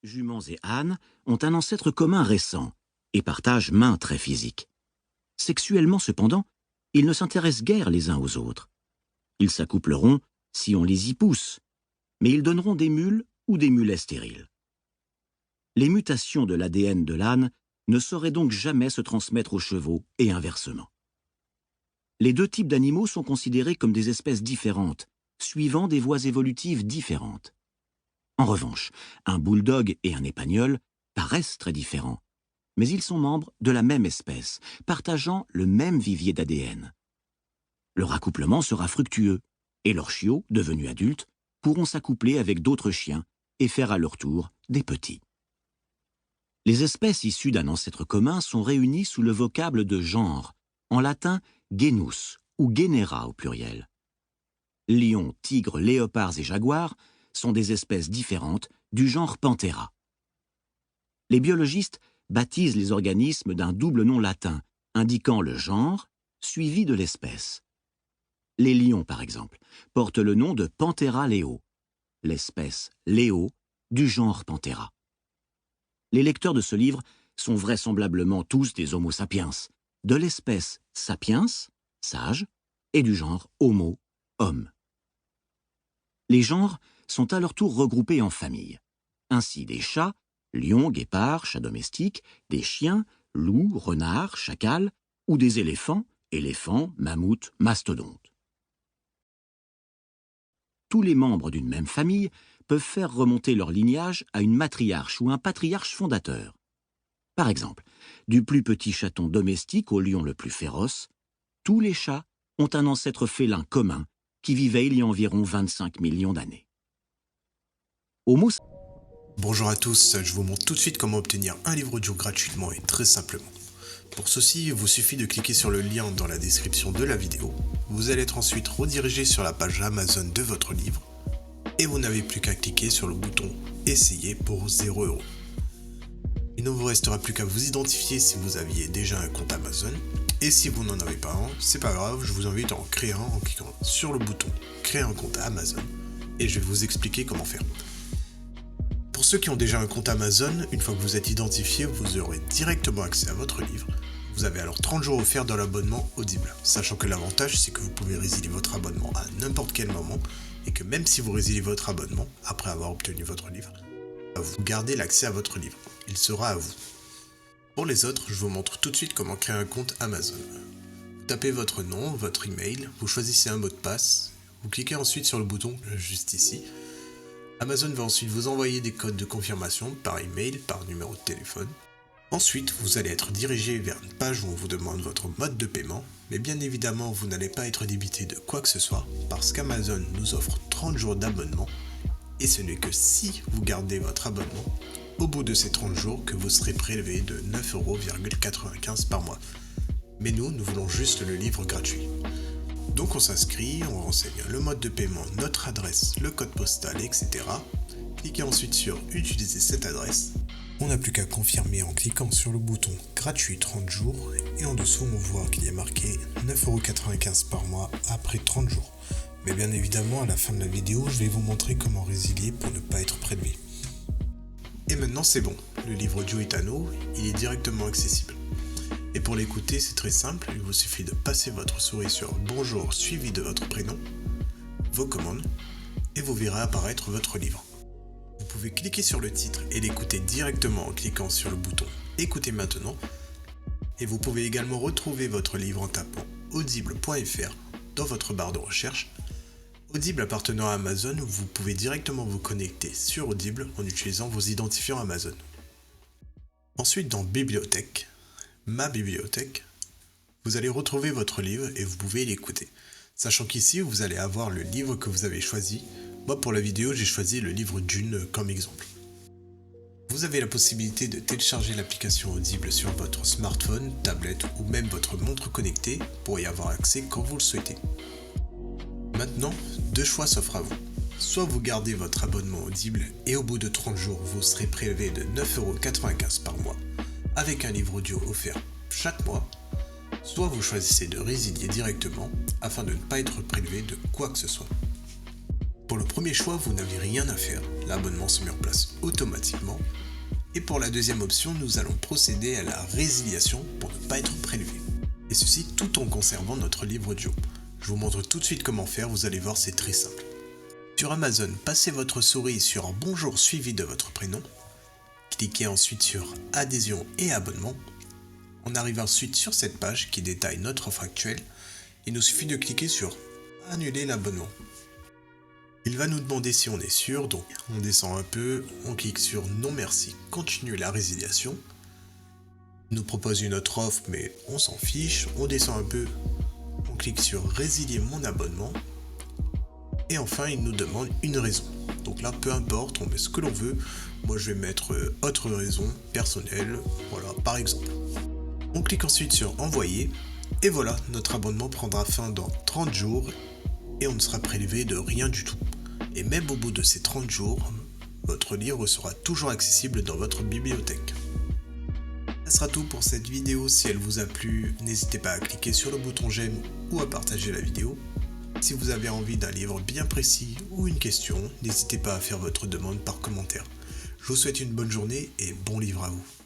Juments et ânes ont un ancêtre commun récent et partagent maint traits physiques. Sexuellement cependant, ils ne s'intéressent guère les uns aux autres. Ils s'accoupleront si on les y pousse, mais ils donneront des mules ou des mulets stériles. Les mutations de l'ADN de l'âne ne sauraient donc jamais se transmettre aux chevaux et inversement. Les deux types d'animaux sont considérés comme des espèces différentes, suivant des voies évolutives différentes. En revanche, un bulldog et un épagneul paraissent très différents, mais ils sont membres de la même espèce, partageant le même vivier d'ADN. Leur accouplement sera fructueux, et leurs chiots, devenus adultes, pourront s'accoupler avec d'autres chiens et faire à leur tour des petits. Les espèces issues d'un ancêtre commun sont réunies sous le vocable de genre, en latin genus ou genera au pluriel. Lions, tigres, léopards et jaguars sont des espèces différentes du genre Panthera. Les biologistes baptisent les organismes d'un double nom latin, indiquant le genre suivi de l'espèce. Les lions, par exemple, portent le nom de Panthera leo, l'espèce Léo du genre Panthera. Les lecteurs de ce livre sont vraisemblablement tous des Homo sapiens, de l'espèce Sapiens, sage, et du genre Homo, homme. Les genres sont à leur tour regroupés en familles. Ainsi des chats, lions, guépards, chats domestiques, des chiens, loups, renards, chacals, ou des éléphants, éléphants, mammouths, mastodontes. Tous les membres d'une même famille peuvent faire remonter leur lignage à une matriarche ou un patriarche fondateur. Par exemple, du plus petit chaton domestique au lion le plus féroce, tous les chats ont un ancêtre félin commun qui vivait il y a environ 25 millions d'années. Bonjour à tous, je vous montre tout de suite comment obtenir un livre audio gratuitement et très simplement. Pour ceci, il vous suffit de cliquer sur le lien dans la description de la vidéo. Vous allez être ensuite redirigé sur la page Amazon de votre livre et vous n'avez plus qu'à cliquer sur le bouton « Essayer » pour 0 €. Il ne vous restera plus qu'à vous identifier si vous aviez déjà un compte Amazon. Et si vous n'en avez pas un, c'est pas grave, je vous invite à en créer un en cliquant sur le bouton « Créer un compte Amazon » et je vais vous expliquer comment faire. Pour ceux qui ont déjà un compte Amazon, une fois que vous êtes identifié, vous aurez directement accès à votre livre. Vous avez alors 30 jours offerts dans l'abonnement Audible, sachant que l'avantage c'est que vous pouvez résilier votre abonnement à n'importe quel moment et que même si vous résiliez votre abonnement après avoir obtenu votre livre, vous gardez l'accès à votre livre. Il sera à vous. Pour les autres, je vous montre tout de suite comment créer un compte Amazon. Vous tapez votre nom, votre email, vous choisissez un mot de passe, vous cliquez ensuite sur le bouton juste ici. Amazon va ensuite vous envoyer des codes de confirmation par email, par numéro de téléphone. Ensuite, vous allez être dirigé vers une page où on vous demande votre mode de paiement, mais bien évidemment, vous n'allez pas être débité de quoi que ce soit, parce qu'Amazon nous offre 30 jours d'abonnement, et ce n'est que si vous gardez votre abonnement, au bout de ces 30 jours, que vous serez prélevé de 9,95 € par mois. Mais nous voulons juste le livre gratuit. Donc on s'inscrit, on renseigne le mode de paiement, notre adresse, le code postal, etc. Cliquez ensuite sur « Utiliser cette adresse ». On n'a plus qu'à confirmer en cliquant sur le bouton « Gratuit 30 jours » et en dessous on voit qu'il y a marqué 9,95 € par mois après 30 jours. Mais bien évidemment, à la fin de la vidéo, je vais vous montrer comment résilier pour ne pas être prélevé. Et maintenant c'est bon, le livre audio est à nous, il est directement accessible. Et pour l'écouter, c'est très simple, il vous suffit de passer votre souris sur « Bonjour » suivi de votre prénom, vos commandes, et vous verrez apparaître votre livre. Vous pouvez cliquer sur le titre et l'écouter directement en cliquant sur le bouton « Écoutez maintenant » et vous pouvez également retrouver votre livre en tapant audible.fr dans votre barre de recherche. Audible appartenant à Amazon, vous pouvez directement vous connecter sur Audible en utilisant vos identifiants Amazon. Ensuite, dans « Bibliothèque », Ma bibliothèque, vous allez retrouver votre livre et vous pouvez l'écouter. Sachant qu'ici, vous allez avoir le livre que vous avez choisi. Moi, pour la vidéo, j'ai choisi le livre Dune comme exemple. Vous avez la possibilité de télécharger l'application Audible sur votre smartphone, tablette ou même votre montre connectée pour y avoir accès quand vous le souhaitez. Maintenant, deux choix s'offrent à vous. Soit vous gardez votre abonnement Audible et au bout de 30 jours, vous serez prélevé de 9,95 € par mois, avec un livre audio offert chaque mois, soit vous choisissez de résilier directement afin de ne pas être prélevé de quoi que ce soit. Pour le premier choix, vous n'avez rien à faire, l'abonnement se met en place automatiquement. Et pour la deuxième option, nous allons procéder à la résiliation pour ne pas être prélevé. Et ceci tout en conservant notre livre audio. Je vous montre tout de suite comment faire, vous allez voir, c'est très simple. Sur Amazon, passez votre souris sur Bonjour suivi de votre prénom. Cliquez ensuite sur Adhésion et abonnement. On arrive ensuite sur cette page qui détaille notre offre actuelle. Il nous suffit de cliquer sur Annuler l'abonnement. Il va nous demander si on est sûr, donc on descend un peu, on clique sur Non merci, continuer la résiliation. Il nous propose une autre offre mais on s'en fiche, on descend un peu, on clique sur Résilier mon abonnement. Et enfin il nous demande une raison. Donc là peu importe, on met ce que l'on veut. Moi je vais mettre autre raison personnelle, voilà par exemple. On clique ensuite sur Envoyer. Et voilà, notre abonnement prendra fin dans 30 jours et on ne sera prélevé de rien du tout. Et même au bout de ces 30 jours, votre livre sera toujours accessible dans votre bibliothèque. Ce sera tout pour cette vidéo. Si elle vous a plu, n'hésitez pas à cliquer sur le bouton j'aime ou à partager la vidéo. Si vous avez envie d'un livre bien précis ou une question, n'hésitez pas à faire votre demande par commentaire. Je vous souhaite une bonne journée et bon livre à vous.